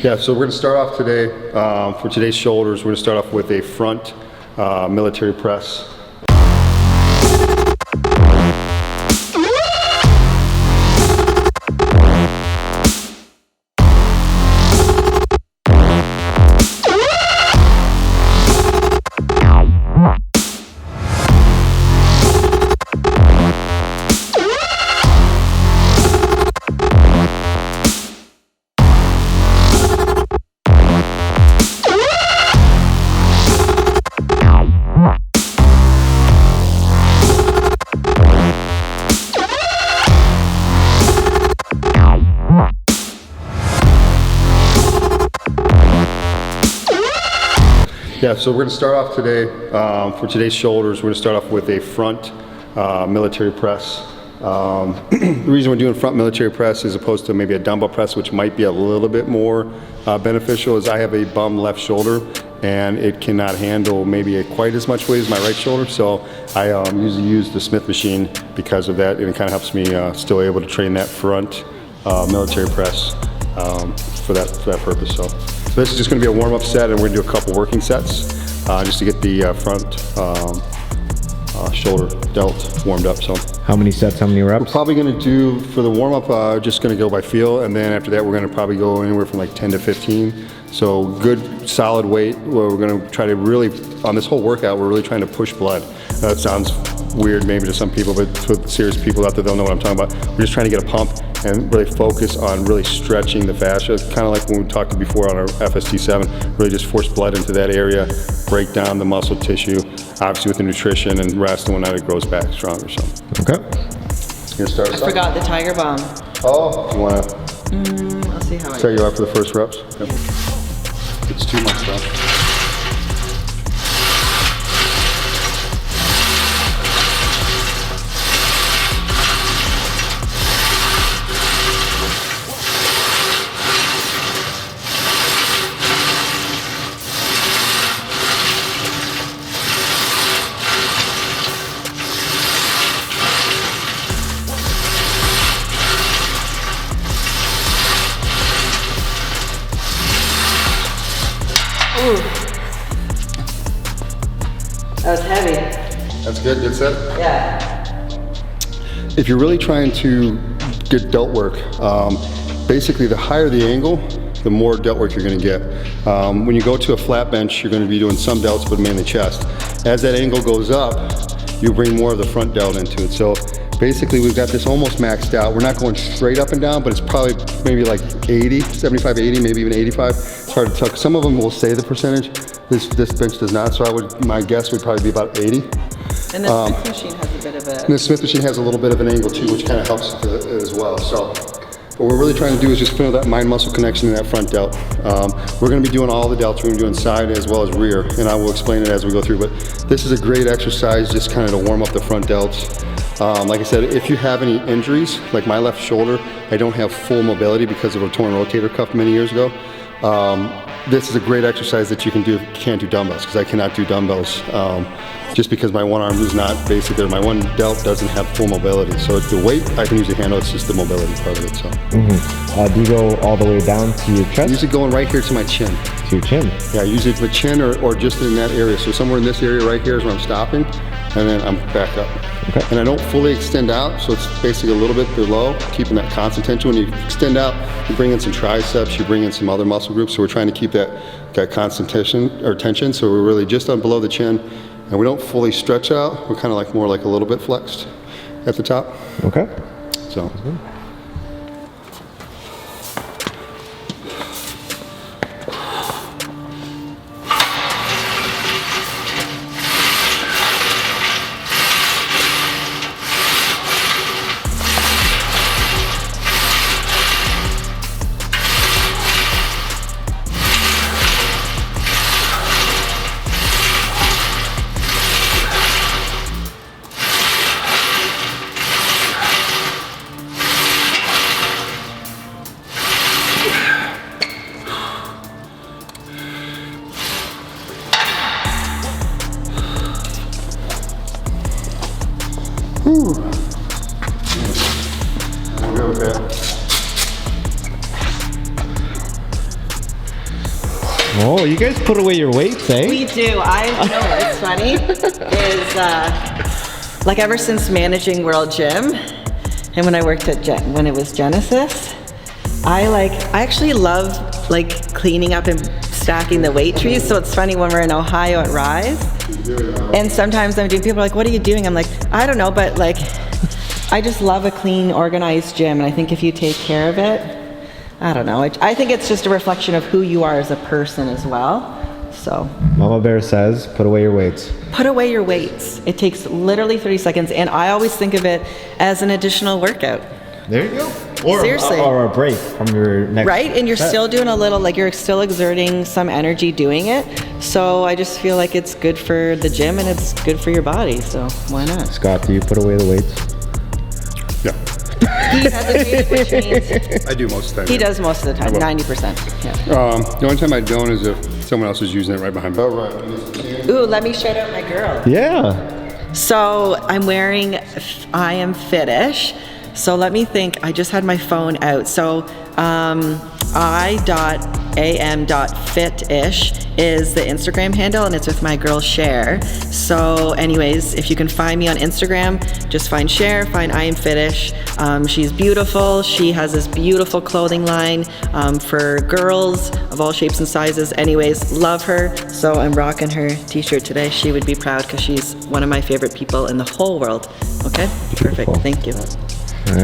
Yeah, so we're going to start off today, for today's shoulders, we're going to start off with a front military press. Yeah, so we're going to start off today, for today's shoulders, we're going to start off with a front military press. The reason we're doing front military press as opposed to maybe a dumbbell press, which might be a little bit more beneficial, is I have a bum left shoulder and it cannot handle maybe quite as much weight as my right shoulder, so I usually use the Smith machine because of that, and it kind of helps me still able to train that front military press for that purpose. So this is just going to be a warm-up set, and we're going to do a couple working sets just to get the front shoulder delt warmed up. So how many sets, how many reps? We're probably going to do, for the warm-up, just going to go by feel, and then after that we're going to probably go anywhere from like 10 to 15. So good solid weight, where we're going to try to really, on this whole workout, we're really trying to push blood. That sounds weird maybe to some people, but with serious people out there, they'll know what I'm talking about. We're just trying to get a pump and really focus on really stretching the fascia, kind of like when we talked before on our FST7, really just force blood into that area, break down the muscle tissue, obviously with the nutrition and rest, and whatnot, it grows back stronger. So. Okay. You gonna start us I forgot the tiger bomb. Oh, you want to I'll see how I set you up for the first reps? Okay. It's too much though. Ooh. That was heavy. That's good, good set? Yeah. If you're really trying to get delt work, basically the higher the angle, the more delt work you're going to get. When you go to a flat bench, you're going to be doing some delts, but mainly chest. As that angle goes up, you bring more of the front delt into it. So basically we've got this almost maxed out. We're not going straight up and down, but it's probably maybe like 80, 75, 80, maybe even 85. It's hard to tell. Some of them will say the percentage. This bench does not, so my guess would probably be about 80. And the Smith machine has a bit of a... And the Smith machine has a little bit of an angle too, which kind of helps as well. So what we're really trying to do is just feel that mind-muscle connection in that front delt. We're going to be doing all the delts. We're going to be doing side as well as rear, and I will explain it as we go through. But this is a great exercise just kind of to warm up the front delts. Like I said, if you have any injuries, like my left shoulder, I don't have full mobility because of a torn rotator cuff many years ago. This is a great exercise that you can do if you can't do dumbbells, because I cannot do dumbbells just because my one arm is not basically, my one delt doesn't have full mobility. So the weight I can usually handle, it's just the mobility part of it. So. Do you go all the way down to your chest? Usually going right here to my chin. To your chin? Yeah, usually the chin or just in that area. So somewhere in this area right here is where I'm stopping, and then I'm back up. Okay. And I don't fully extend out, so it's basically a little bit below, keeping that constant tension. When you extend out, you bring in some triceps, you bring in some other muscle groups, so we're trying to keep that constant tension, so we're really just on below the chin, and we don't fully stretch out. We're kind of like more like a little bit flexed at the top. Okay. So. Whew. I'm good with that. Oh, you guys put away your weights, eh? We do. You know what's funny is, like ever since managing World Gym, and when I worked at when it was Genesis, I actually love like cleaning up and stacking the weight trees. So it's funny when we're in Ohio at Rise, and sometimes I'm doing, people are like, what are you doing? I'm like, I don't know, but like, I just love a clean, organized gym, and I think if you take care of it, I don't know. I think it's just a reflection of who you are as a person as well. So Mama Bear says, put away your weights. put away your weights. It takes literally 30 seconds, and I always think of it as an additional workout. There you go. Or, Seriously. Or a break from your next Right? And you're set. still doing a little, like you're still exerting some energy doing it. So I just feel like it's good for the gym and it's good for your body. So why not? Scott, do you put away the weights? Yeah, He hasn't changed, which means I do most of the time. he yeah. does most of the time, 90%. Yeah. The only time I don't is if someone else is using it right behind me. Oh, right. Ooh, let me shout out my girl. Yeah. So I'm wearing I Am Fitish. So let me think. I just had my phone out. So I.am.fitish is the Instagram handle, and it's with my girl Cher. So anyways, if you can find me on Instagram, just find Cher, find I Am Fitish. She's beautiful. She has this beautiful clothing line for girls of all shapes and sizes. Anyways, love her. So I'm rocking her t-shirt today. She would be proud because she's one of my favorite people in the whole world. Okay? Perfect. Thank you.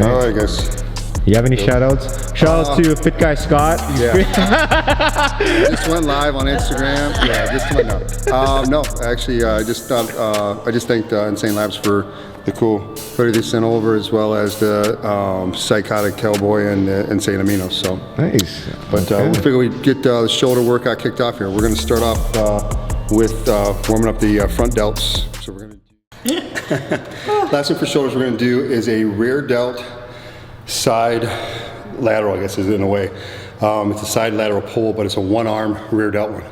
All right, guys. You have any shout outs? Shout outs to Fit Guy Scott. Yeah. Just went live on Instagram. Yeah, just went no, actually, I just thanked Insane Labz for the cool hoodie they sent over, as well as the Psychotic Cowboy and the Insane Aminos. So Nice. but we figure we'd get the shoulder workout kicked off here. We're going to start off with warming up the front delts. So we're going to last thing for shoulders we're going to do is a rear delt side lateral, I guess is in a way. It's a side lateral pull, but it's a one arm rear delt one.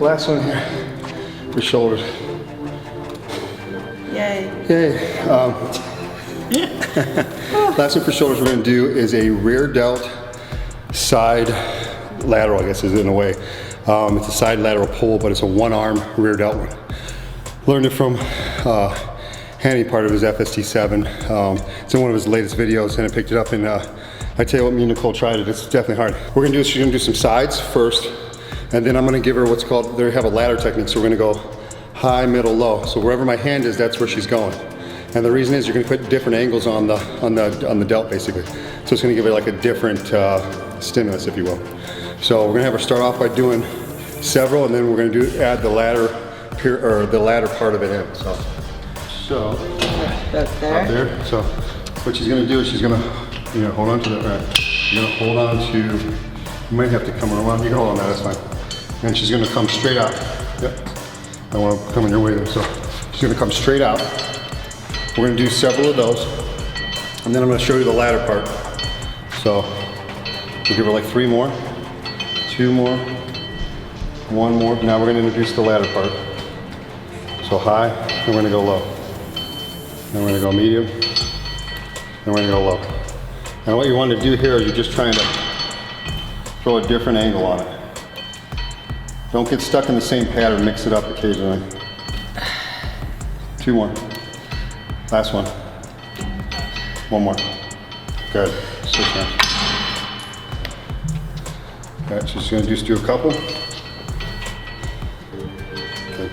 Last one here for shoulders. Yay. Yay. Last one for shoulders we're going to do is a rear delt side lateral, I guess is in a way. It's a side lateral pull, but it's a one arm rear delt one. Learned it from Hanny, part of his FST7. It's in one of his latest videos, and I picked it up, and I tell you what, me and Nicole tried it. It's definitely hard. We're going to do is she's going to do some sides first, and then I'm going to give her what's called, they have a ladder technique, so we're going to go high, middle, low. So wherever my hand is, that's where she's going. And the reason is you're going to put different angles on the delt, basically. So it's going to give her like a different stimulus, if you will. So we're going to have her start off by doing several, and then we're going to add the ladder part of it in. So That's there. up there. So what she's going to do is she's going to, hold on to that. Right. You're going to hold on to. You might have to come around. You can hold on that. That's fine. And she's going to come straight out. Yep. I don't want to come in your way there. So she's going to come straight out. We're going to do several of those, and then I'm going to show you the ladder part. So we'll give her like 3 more, 2 more, 1 more. Now we're going to introduce the ladder part. So high, then we're going to go low. Then we're going to go medium, then we're going to go low. And what you want to do here is you're just trying to throw a different angle on it. Don't get stuck in the same pattern, mix it up occasionally. 2 more. Last one. 1 more. Good. 6 more. Okay, so she's going to just do a couple. Okay.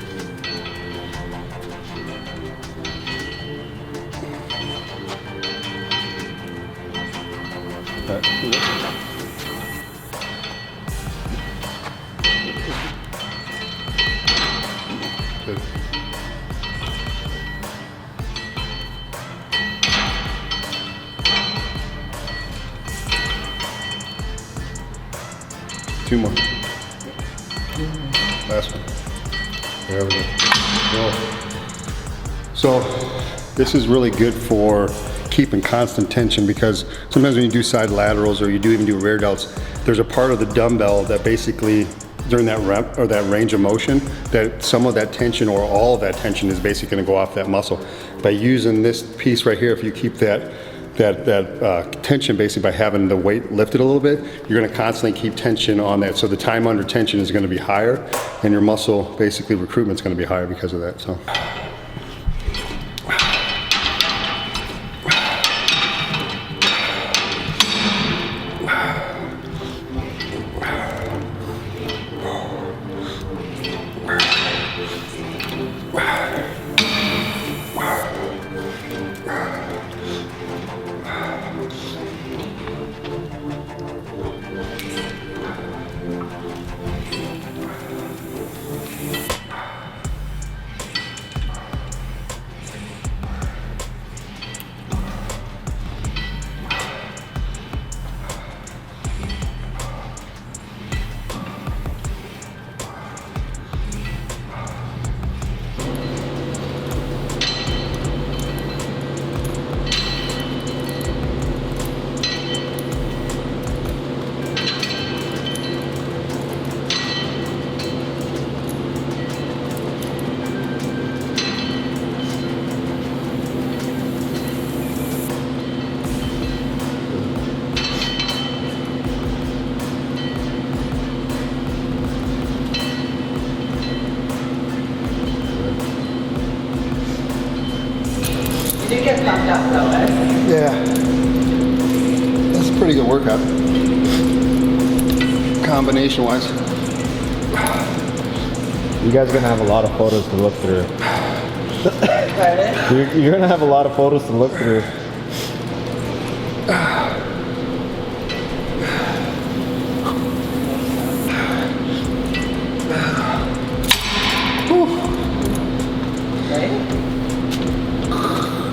back. Good. Two more. Last one. There we go. Cool. So this is really good for keeping constant tension, because sometimes when you do side laterals or you even do rear delts, there's a part of the dumbbell that basically during that rep or that range of motion that some of that tension or all of that tension is basically going to go off that muscle. By using this piece right here, if you keep that tension basically by having the weight lifted a little bit, you're going to constantly keep tension on that. So the time under tension is going to be higher, and your muscle basically recruitment is going to be higher because of that. So. You do get pumped up though, eh? Yeah, that's a pretty good workout. Combination wise. You guys are gonna have a lot of photos to look through. Pardon? You're gonna have a lot of photos to look through.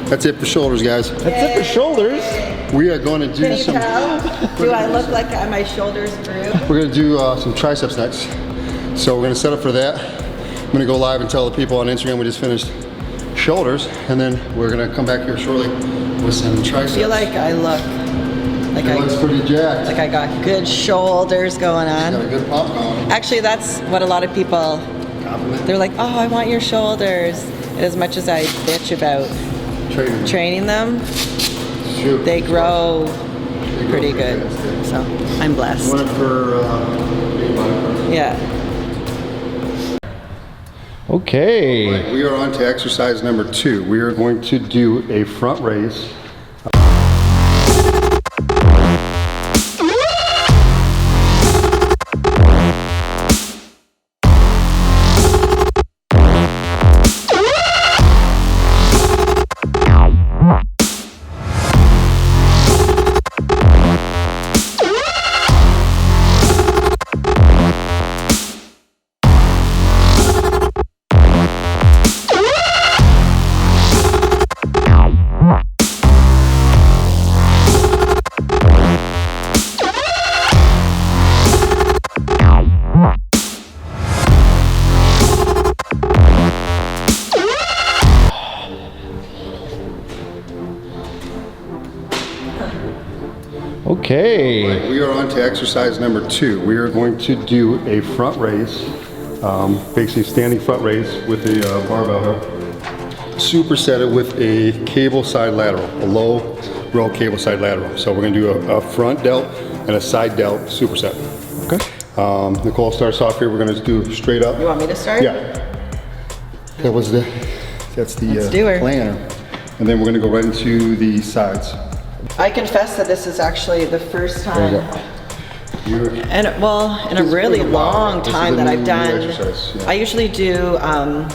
That's it for shoulders, guys. That's it for shoulders. We are going to do Can you some. tell? Do I look like my shoulders grew? We're going to do some triceps next. So we're going to set up for that. I'm going to go live and tell the people on Instagram we just finished shoulders, and then we're going to come back here shortly with some triceps. I feel like I look like It looks pretty jacked. like I got good shoulders going Got a on. good pump going. Actually, that's what a lot of people, Compliment. they're like, oh, I want your shoulders. And as much as I bitch about training them, Shoot. they grow pretty good. fast, So I'm blessed. One for Yeah. Okay. We are on to exercise number 2. We are going to do a front raise. Okay. We are on to exercise number 2. We are going to do a front raise, basically standing front raise with a barbell here. Superset it with a cable side lateral, a low row cable side lateral. So we're going to do a front delt and a side delt superset. Okay. Nicole starts off here. We're going to do straight up. You want me to start? Yeah. That's the Let's do her. plan. And then we're going to go right into the sides. I confess that this is actually the first time, You're, and in a It's really been a while. long This is time the that I've new done. exercise, yeah. I usually do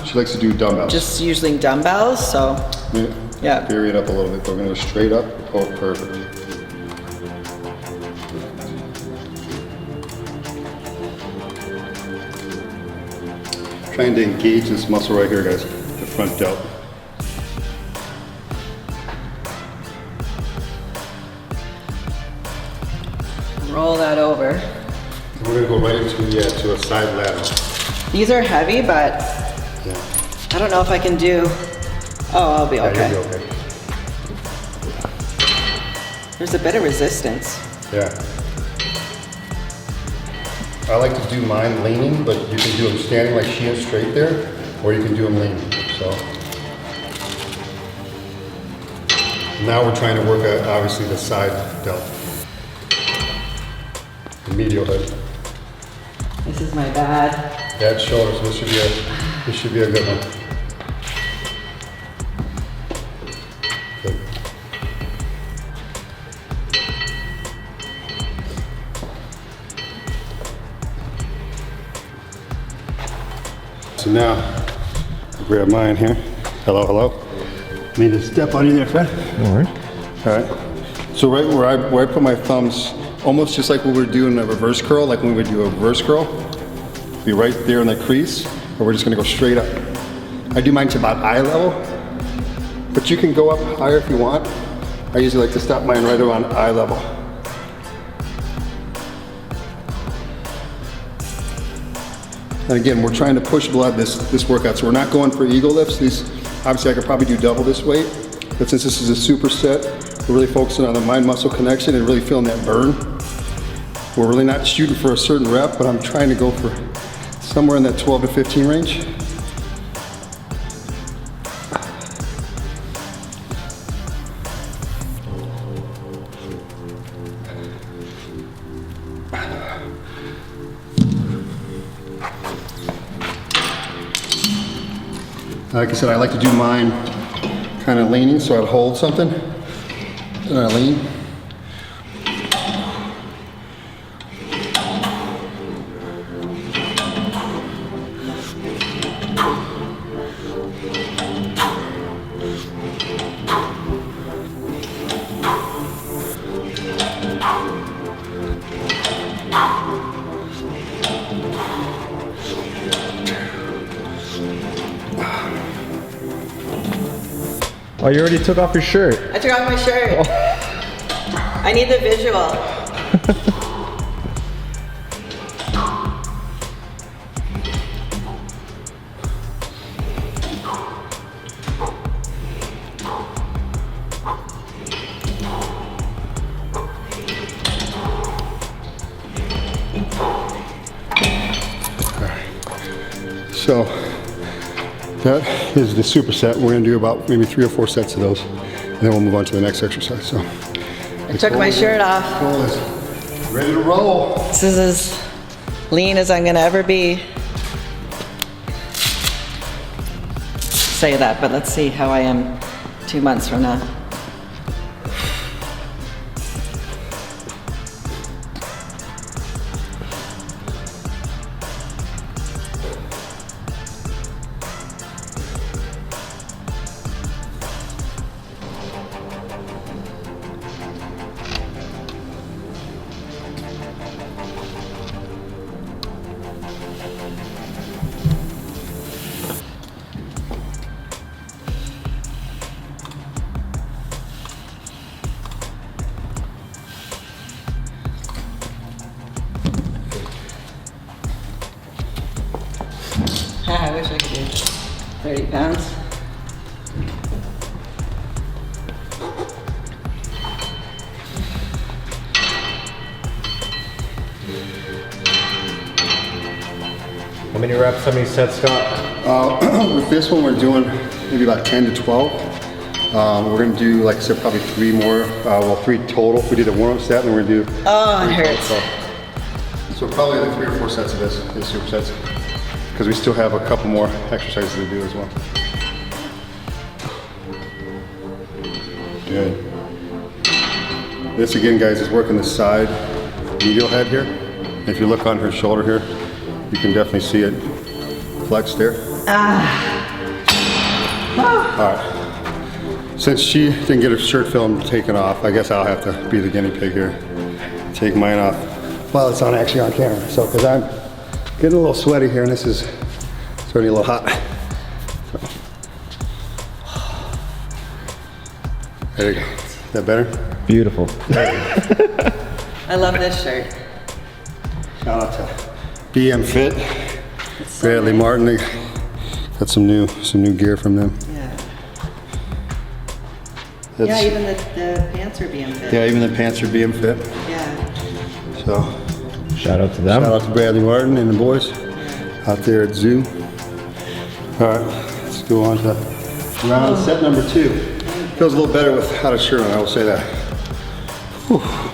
she likes to do dumbbells. just using dumbbells, so yeah. Vary it up a little bit. We're going to go straight up. Oh, perfect. trying to engage this muscle right here, guys, the front delt. Roll that over. And we're gonna go right into to a side lat. These are heavy, but Yeah. I don't know if I can do. Oh, I'll be Yeah, okay. you'll be okay. There's a bit of resistance. Yeah. I like to do mine leaning, but you can do them standing like she is straight there, or you can do them leaning, so. Now we're trying to work at, obviously, the side delt. The medial head. This is my bad. Bad shoulders, this should be a good one. Good. So now, I'll grab mine here. Hello, hello. Need to step on you there, Fred. All right. All right. So right where I put my thumbs, almost just like when we're doing a reverse curl, like when we would do a reverse curl, be right there in the crease, or we're just gonna go straight up. I do mine to about eye level, but you can go up higher if you want. I usually like to stop mine right around eye level. And again, we're trying to push blood this workout, so we're not going for ego lifts. These, obviously I could probably do double this weight, but since this is a superset, we're really focusing on the mind-muscle connection and really feeling that burn. We're really not shooting for a certain rep, but I'm trying to go for somewhere in that 12 to 15 range. Like I said, I like to do mine kind of leaning, so I'd hold something, and I lean. Oh, you already took off your shirt. I took off my shirt. I need the visual. So that is the superset. We're gonna do about maybe 3 or 4 sets of those, and then we'll move on to the next exercise. So I took my shirt off. goal is ready to roll. This is as lean as I'm gonna ever be. Say that, but let's see how I am 2 months from now. I wish I could do 30 pounds. How many reps, how many sets, Scott? With this one, we're doing maybe about 10 to 12. We're gonna do, like I said, probably 3 more. Well, 3 total. We did a warm-up set, and then we're gonna do. Oh, it hurts. So probably like 3 or 4 sets of this, these supersets, because we still have a couple more exercises to do as well. Good. This again, guys, is working the side medial head here. If you look on her shoulder here, you can definitely see it flexed there. All right. Since she didn't get her shirt film taken off, I guess I'll have to be the guinea pig here. Take mine off while it's actually on camera. So, because I'm getting a little sweaty here, and this is Starting a little hot. There you go. Is that better? Beautiful. I love this shirt. Shout out to BM Fit, Bradley nice. Martin. They got some new gear from them. Yeah. That's, Yeah, even the pants are being fit. yeah, even the pants are BM Fit. Yeah. So Shout out to them. shout out to Bradley Martin and the boys out there at Zoo. All right, let's go on to round set number 2. Feels a little better without a shirt on, I will say that. Whew.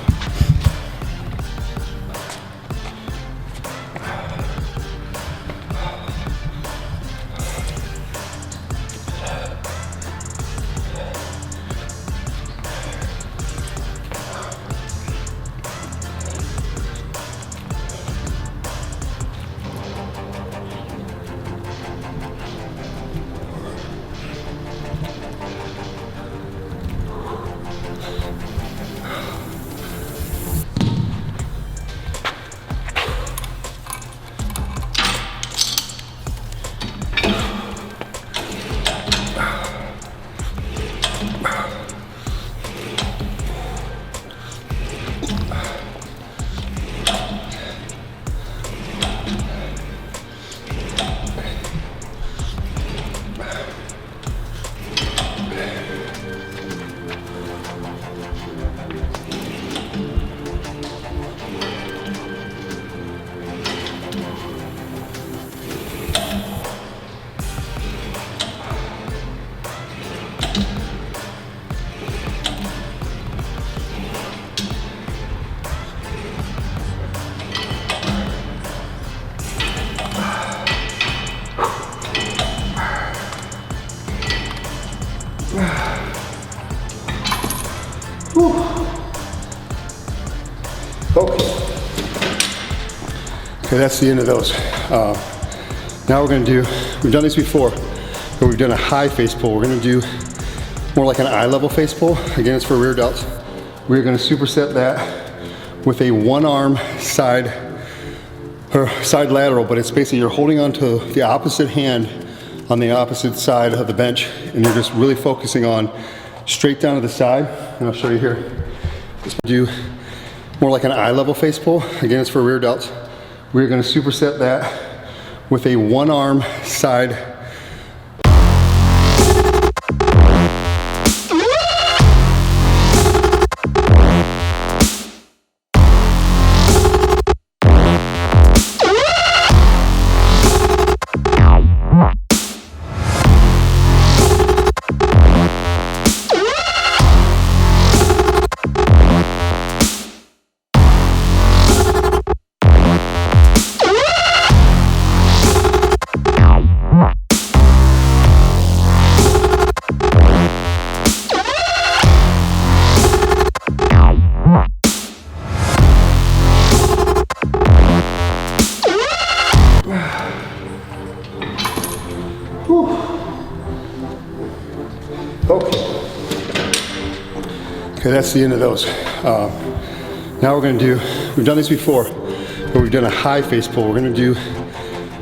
Okay, that's the end of those. Now we're gonna do, we've done this before, but we've done a high face pull. We're gonna do more like an eye level face pull. Again, it's for rear delts. We're gonna superset that with a one arm side lateral, but it's basically you're holding onto the opposite hand on the opposite side of the bench, and you're just really focusing on straight down to the side. And I'll show you here. Just do more like an eye level face pull. Again, it's for rear delts. We're gonna superset that with a one arm side. Okay, that's the end of those. Now we're gonna do, we've done this before, but we've done a high face pull. We're gonna do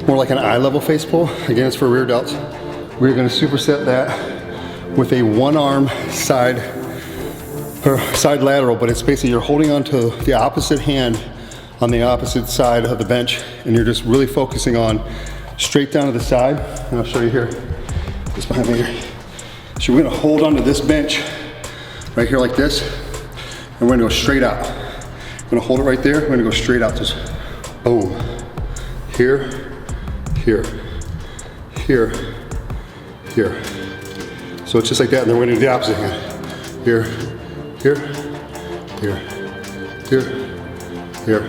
more like an eye level face pull. Again, it's for rear delts. We're gonna superset that with a one arm side lateral, but it's basically you're holding onto the opposite hand on the opposite side of the bench, and you're just really focusing on straight down to the side. And I'll show you here, just behind me here. So we're gonna hold onto this bench right here like this, and we're gonna go straight out. I'm gonna hold it right there, we're gonna go straight out, just boom. Here, here, here, here. So it's just like that, and then we're gonna do the opposite hand. Here, here, here, here, here,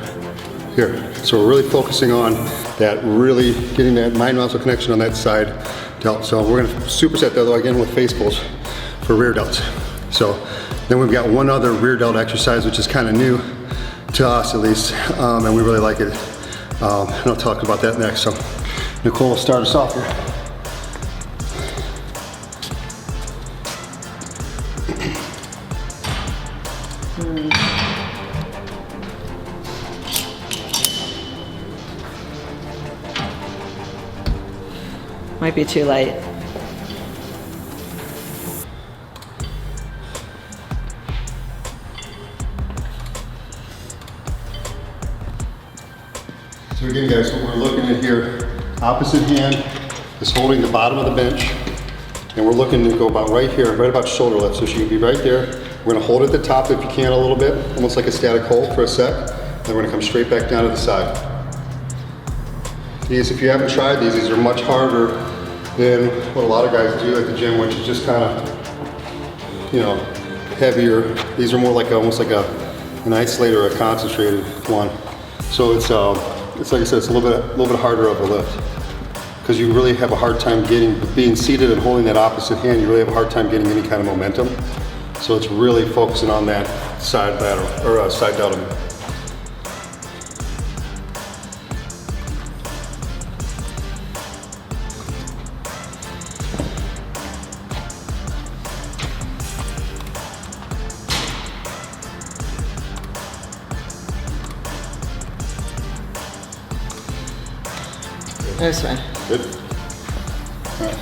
here. So we're really focusing on that, really getting that mind-muscle connection on that side delt. So we're gonna superset that though again with face pulls for rear delts. So then we've got one other rear delt exercise, which is kind of new to us at least, and we really like it. And I'll talk about that next. So Nicole will start us off here. Might be too light. So again, guys, what we're looking at here, opposite hand is holding the bottom of the bench, and we're looking to go about right here, right about shoulder lift. So she can be right there. We're gonna hold at the top if you can a little bit, almost like a static hold for a sec. Then we're gonna come straight back down to the side. These, if you haven't tried these are much harder than what a lot of guys do at the gym, which is just kind of, you know, heavier. These are more like almost like an isolated or a concentrated one. So it's like I said, it's a little bit harder of a lift because you really have a hard time being seated and holding that opposite hand. You really have a hard time getting any kind of momentum. So it's really focusing on that side lateral or side delta. That's fine. Good. All right.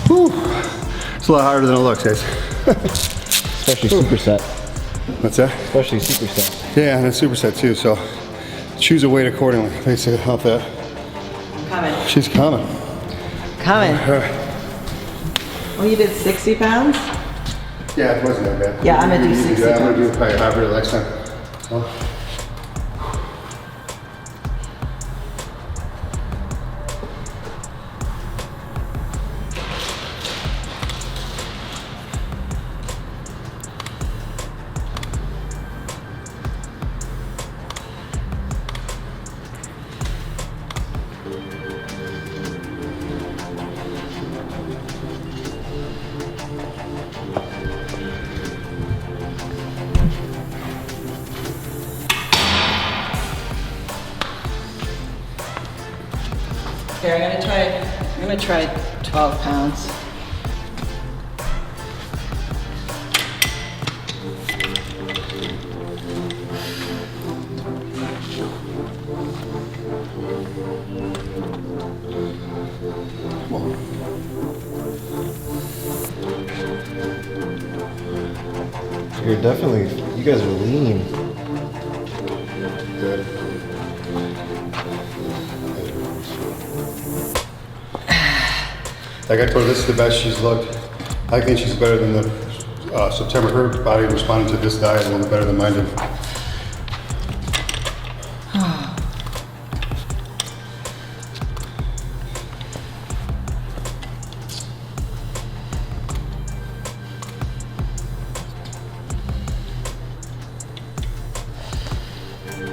Whew. It's a lot harder than it looks, guys. Especially superset. What's that? Especially superset. Yeah, and a superset too, so choose a weight accordingly. Basically, help that. Coming. She's coming. Coming. Oh, you did 60 pounds? Yeah, it wasn't that bad. Yeah, I'm gonna do 60 I'm gonna do it probably harder next time. Oh. Here, I'm gonna try 12 pounds. You're definitely, you guys are lean. Good. Like I told her, this is the best she's looked. I think she's better than the September. Her body responded to this diet a little bit better than mine did.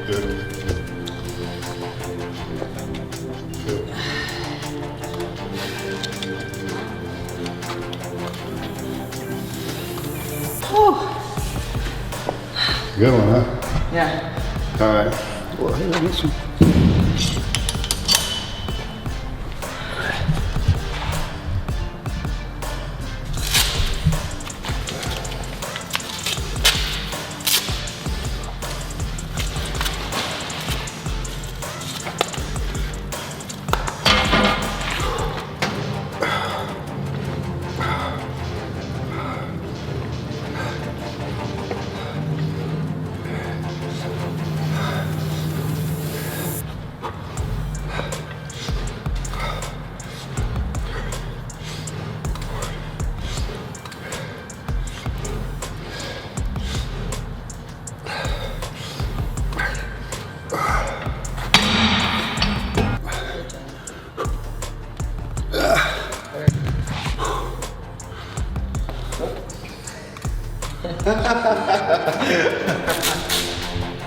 Good. Good. good one, huh? Yeah. All right. Well, hit on this one.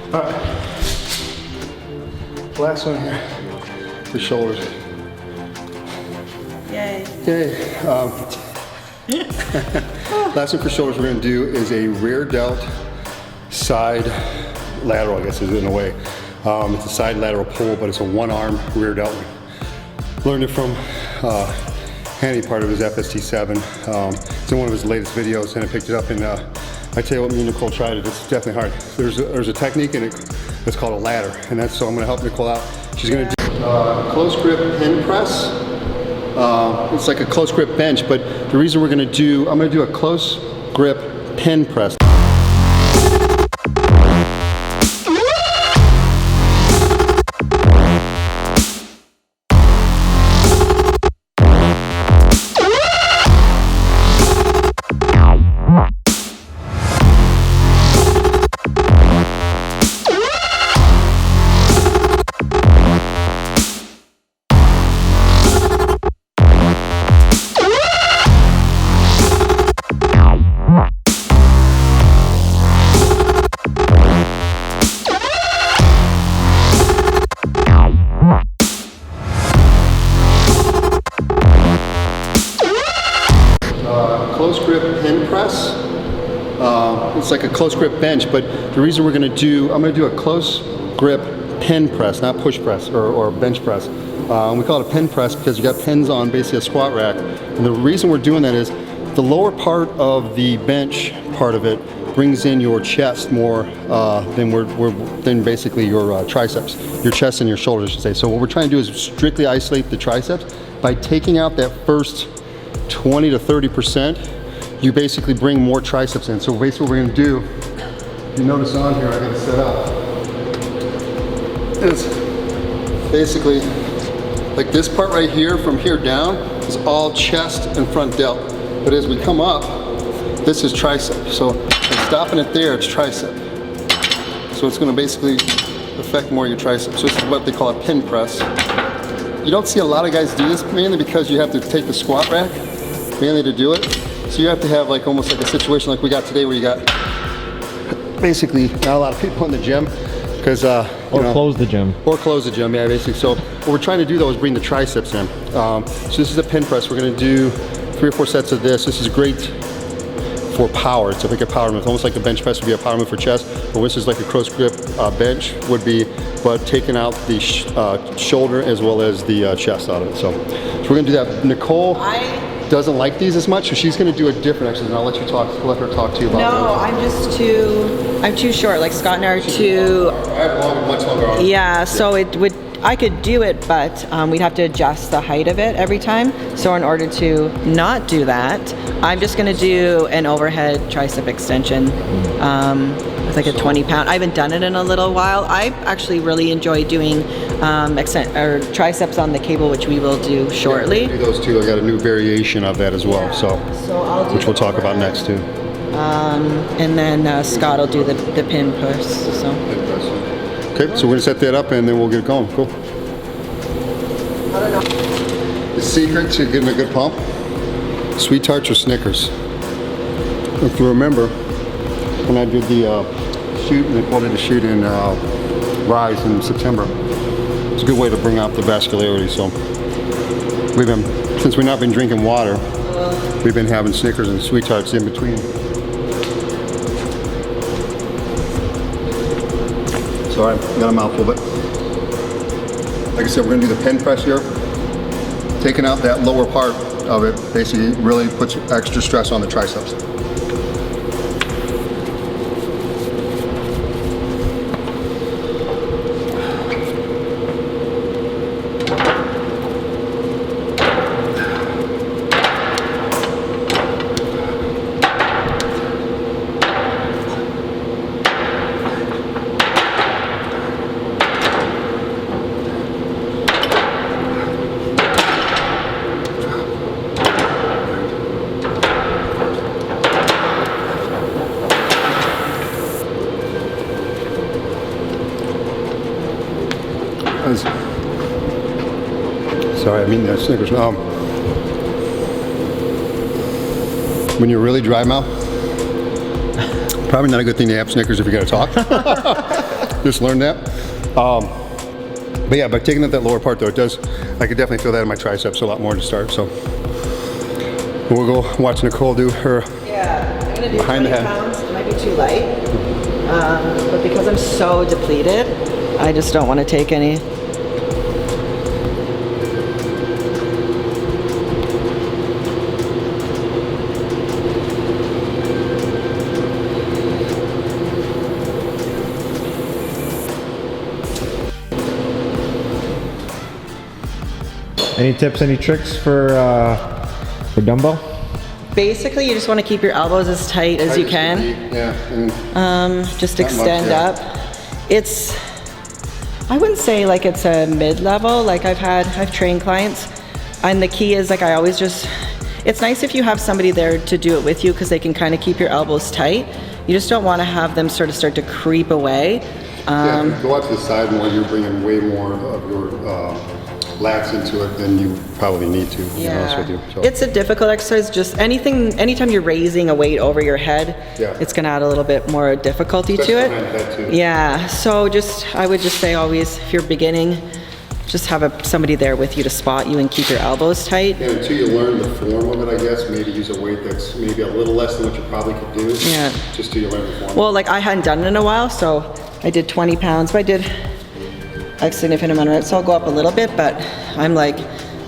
All right. Last one here. The shoulders. Yay. Okay. Last one for shoulders we're going to do is a rear delt side lateral, I guess is in a way. It's a side lateral pull, but it's a one-arm rear delt. Learned it from Hanny, part of his FST7. It's in one of his latest videos, and I picked it up, and I tell you what, me and Nicole tried it. It's definitely hard. There's a technique in it. It's called a ladder, and that's so I'm going to help Nicole out. She's going to do close grip pin press. It's like a close grip bench, but the reason I'm going to do a close grip pin press. Close grip pin press. It's like a close grip bench, but the reason I'm going to do a close grip pin press, not push press or bench press. We call it a pin press because you got pins on basically a squat rack. And the reason we're doing that is the lower part of the bench part of it brings in your chest more than basically your triceps, your chest and your shoulders, I should say. So what we're trying to do is strictly isolate the triceps by taking out that first 20 to 30%. You basically bring more triceps in. So basically what we're going to do, you notice on here I got it set up, is basically like this part right here, from here down is all chest and front delt. But as we come up, this is tricep. So I'm stopping it there, it's tricep. So it's going to basically affect more of your triceps. So this is what they call a pin press. You don't see a lot of guys do this, mainly because you have to take the squat rack mainly to do it. So you have to have like almost like a situation like we got today, where you got basically not a lot of people in the gym because close the gym. Or close the gym, yeah, basically. So what we're trying to do though is bring the triceps in. So this is a pin press. We're going to do 3 or 4 sets of this. This is great for power. It's like a power move. Almost like a bench press would be a power move for chest, but this is like a close grip bench would be, but taking out the shoulder as well as the chest out of it. So we're going to do that. Nicole doesn't like these as much, so she's going to do a different exercise, and I'll let her talk to you about No, I'm too short. Like Scott and I are too. I have much longer arms. Yeah, so I could do it, but we'd have to adjust the height of it every time. So in order to not do that, I'm just going to do an overhead tricep extension with like a 20-pound. I haven't done it in a little while. I actually really enjoy doing triceps on the cable, which we will do shortly. Yeah, do those too. I got a new variation of that as well, Yeah. so I'll do which we'll talk about next too. And then Scott will do the pin push. So. Okay, so we're gonna set that up and then we'll get going. Cool. The secret to getting a good pump: Sweet Tarts or Snickers. If you remember, when I did the shoot, and they pulled in the shoot in Rise in September, it's a good way to bring out the vascularity. So since we've not been drinking water, we've been having Snickers and Sweet Tarts in between. Sorry, I got a mouthful, but like I said, we're gonna do the pen press here. Taking out that lower part of it basically really puts extra stress on the triceps. Sorry, I mean that Snickers. When you're really dry mouth, probably not a good thing to have Snickers if you're gonna talk. Just learned that. But yeah, by taking out that lower part though, it does, I could definitely feel that in my triceps a lot more to start. So we'll go watch Nicole do her I'm gonna do behind 20 the head. pounds. It might be too light, but because I'm so depleted, I just don't want to take any. Any tips, any tricks for dumbbell? Basically, you just want to keep your elbows as tight as you can. Yeah. Just Not much, extend yeah. up. It's, I wouldn't say like it's a mid-level. Like I've trained clients, and the key is like I always just, it's nice if you have somebody there to do it with you because they can kind of keep your elbows tight. You just don't want to have them sort of start to creep away. Yeah, go out to the side more. You're bringing way more of your lats into it than you probably need to. To be honest with you. So. It's a difficult exercise. Just anytime you're raising a weight over your head, it's going to add a little bit more difficulty Especially to behind the head, it. too. Yeah. So I would just say always, if you're beginning, just have somebody there with you to spot you and keep your elbows tight. Yeah, until you learn the form of it, I guess, maybe use a weight that's maybe a little less than what you probably could do. Yeah. Just till you learn the form. Well, like I hadn't done it in a while, so I did 20 pounds, but I did a significant amount of it, so I'll go up a little bit, but I'm like,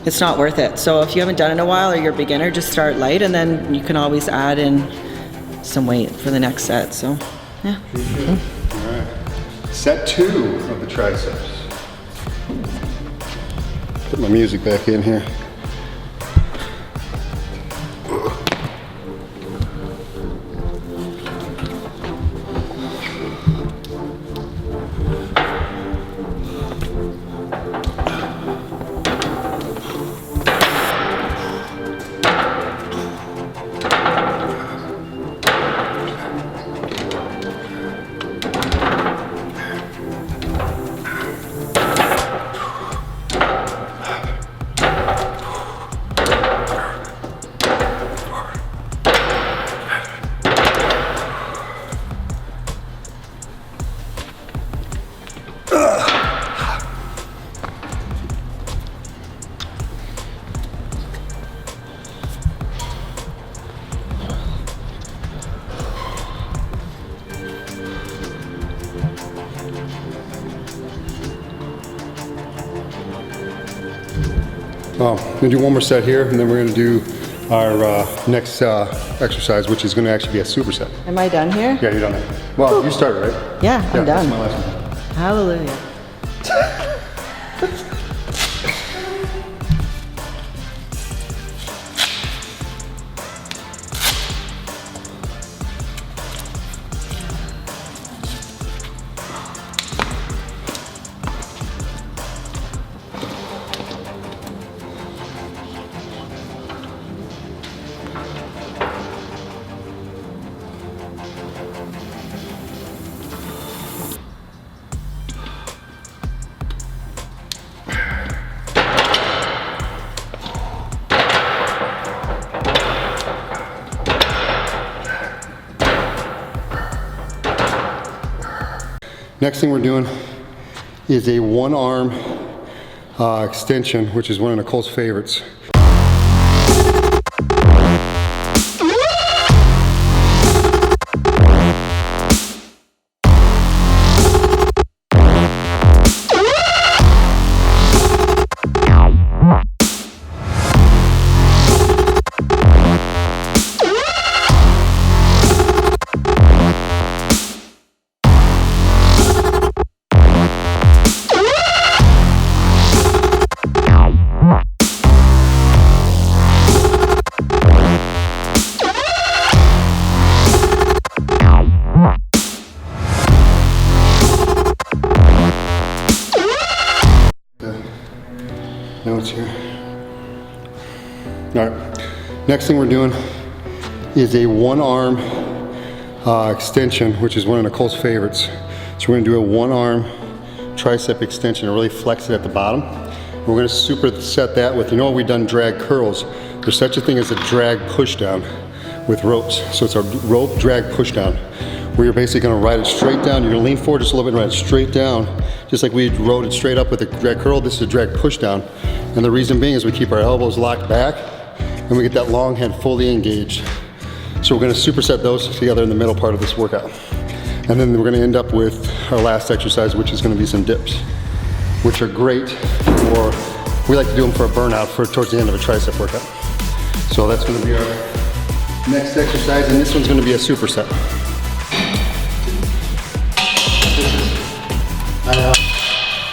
it's not worth it. So if you haven't done it in a while or you're a beginner, just start light and then you can always add in some weight for the next set, so yeah. All right. Set 2 of the triceps. Put my music back in here. We're gonna do one more set here, and then we're gonna do our next exercise, which is gonna actually be a superset. Am I done here? Yeah, you're done. Well, you started, right? Yeah, I'm That's done. my last one. Hallelujah. Next thing we're doing is a one arm extension, which is one of Nicole's favorites. notes here. All right, next thing we're doing is a one arm extension, which is one of Nicole's favorites. So we're gonna do a one arm tricep extension and really flex it at the bottom. We're gonna superset that with, you know, we've done drag curls. There's such a thing as a drag push down with ropes. So it's a rope drag push down, where you're basically gonna ride it straight down. You're gonna lean forward just a little bit and ride it straight down. Just like we rode it straight up with a drag curl, this is a drag push down. And the reason being is we keep our elbows locked back and we get that long head fully engaged. So we're gonna superset those together in the middle part of this workout. And then we're gonna end up with our last exercise, which is gonna be some dips, which are great for, we like to do them for a burnout for towards the end of a tricep workout. So that's gonna be our next exercise, and this one's gonna be a superset. I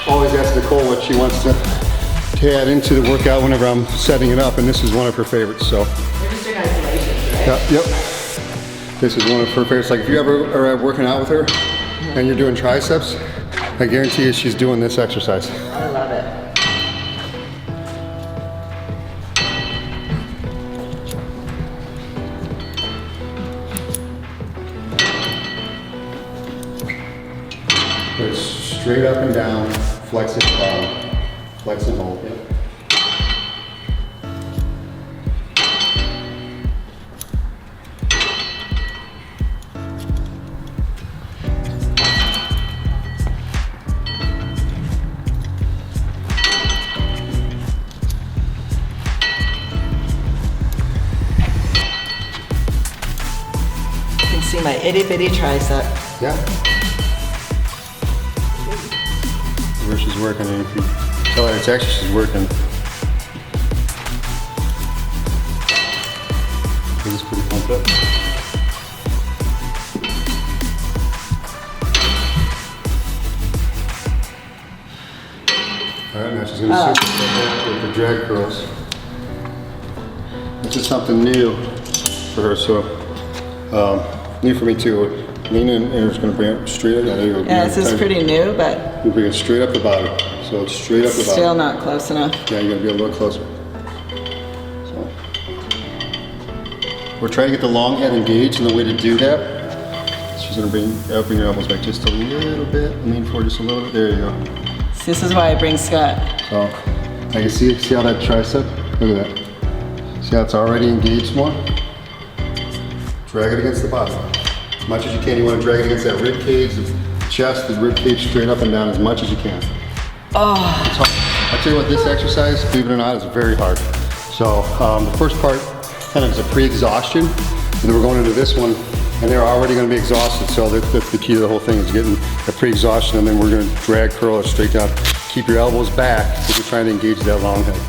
always ask Nicole what she wants to add into the workout whenever I'm setting it up, and this is one of her favorites, so. We're just doing isolations, right? Yep. This is one of her favorites. Like if you ever are working out with her and you're doing triceps, I guarantee you she's doing this exercise. I love it. Put it straight up and down, flex it down, flex and hold. Yep. You can see my itty bitty tricep. Yeah. Where she's working, and if you tell her it's actually she's working. This is pretty pumped up. Alright, now she's gonna superset that with the drag curls. This is something new for her, so new for me too. Lean in, and it's gonna bring it straight up. There you go. Yeah, this is pretty new, but You bring it straight up the bottom. So it's straight up the bottom. still not close enough. Yeah, you gotta be a little closer. So we're trying to get the long head engaged, and the way to do that, she's gonna bring your elbows back just a little bit, lean forward just a little bit. There you go. So this is why I bring Scott. So now you see how that tricep? Look at that. See how it's already engaged more? Drag it against the bottom. As much as you can. You want to drag it against that rib cage, the chest, the rib cage straight up and down as much as you can. Oh. So, I'll tell you what, this exercise, believe it or not, is very hard. So the first part kind of is a pre-exhaustion, and then we're going into this one, and they're already going to be exhausted. So that's the key to the whole thing, is getting the pre-exhaustion, and then we're going to drag, curl it straight down. Keep your elbows back because you're trying to engage that long head.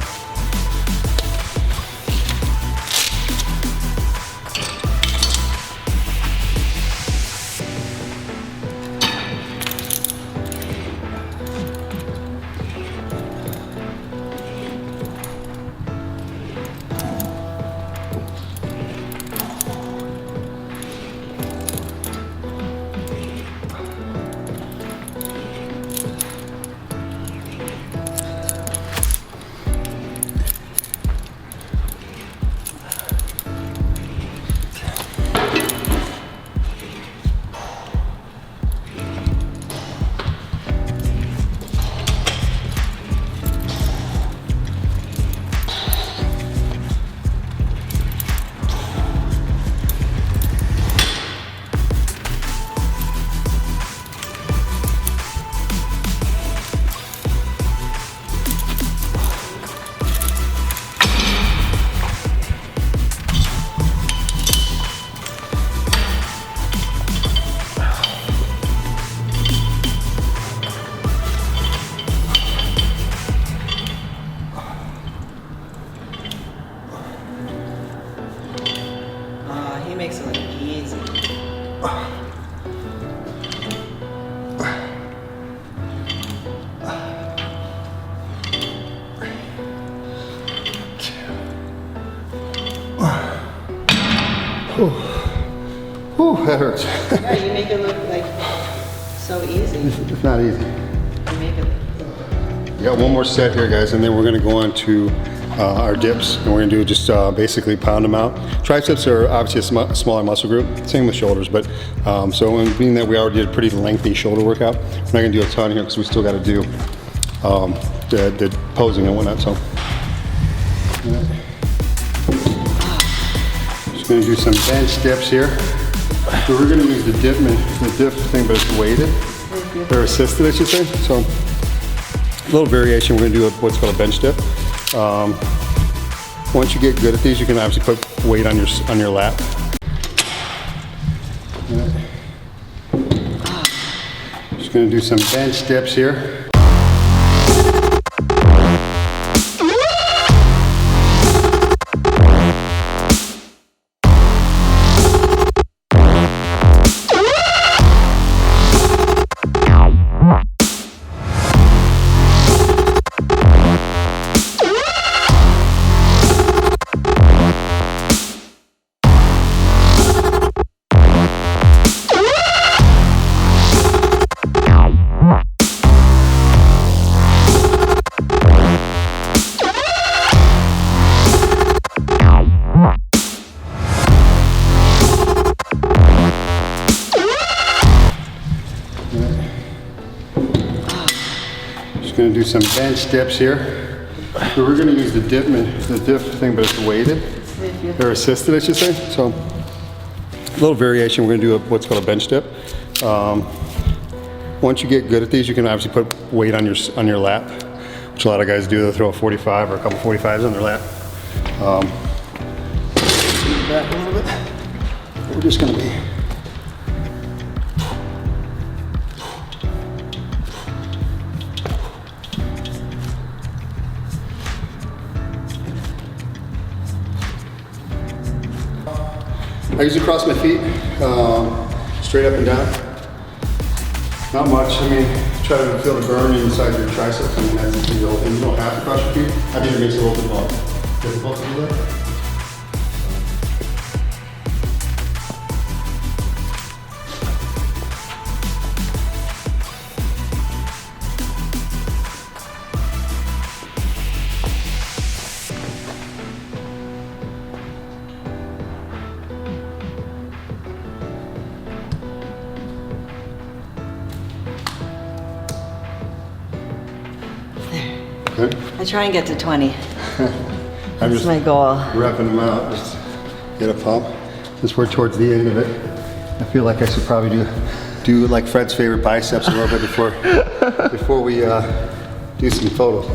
Makes it look easy. Whew, that hurts. Yeah, you make it look like so easy. It's not easy. You make it. We got one more set here, guys, and then we're gonna go on to our dips, and we're gonna do just basically pound them out. Triceps are obviously a smaller muscle group, same with shoulders, but so in being that we already did a pretty lengthy shoulder workout, we're not gonna do a ton here because we still gotta do the posing and whatnot, so. Just gonna do some bench dips here. So we're gonna use the dip thing, but it's weighted, or assisted, I should say. So a little variation. We're gonna do what's called a bench dip. Once you get good at these, you can obviously put weight on your lap. Just gonna do some bench dips here. Going to do some bench dips here. So we're going to use the dip thing, but it's weighted, or assisted, I should say. So a little variation. We're going to do what's called a bench dip. Once you get good at these, you can obviously put weight on your lap, which a lot of guys do. They'll throw a 45 or a couple 45s on their lap. Back a little bit. We're just going to be. I usually cross my feet, straight up and down. Not much. I mean, try to feel the burn inside your triceps. I mean, that's the whole thing. You don't have to cross your feet. I think it makes it a little bit more difficult to do that. Okay. I try and get to 20. I'm just my goal. Repping them out, just get a pump. Since we're towards the end of it, I feel like I should probably do like Fred's favorite biceps a little bit before we do some photos.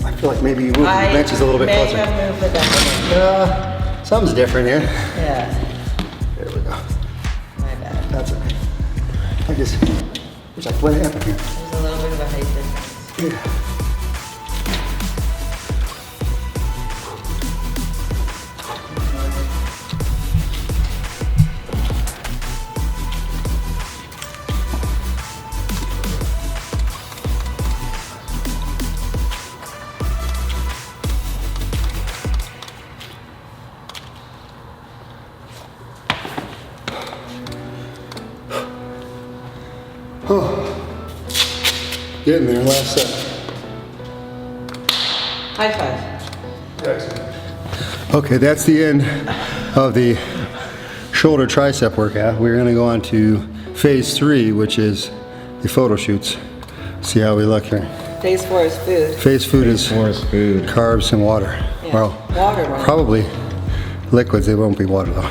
I feel like maybe you move the benches a little bit closer. I may have moved the bench. Something's different here. Yeah. There we go. My bad. That's okay. I just wish I put it up here. There's a little bit of a height difference. Yeah. Oh, getting there, last set. High five. Okay, that's the end of the shoulder tricep workout. We're gonna go on to phase 3, which is the photo shoots. See how we look here. Phase 4 is food. Phase food is food. carbs and water. Yeah. Well, Water. probably liquids, they won't be water though.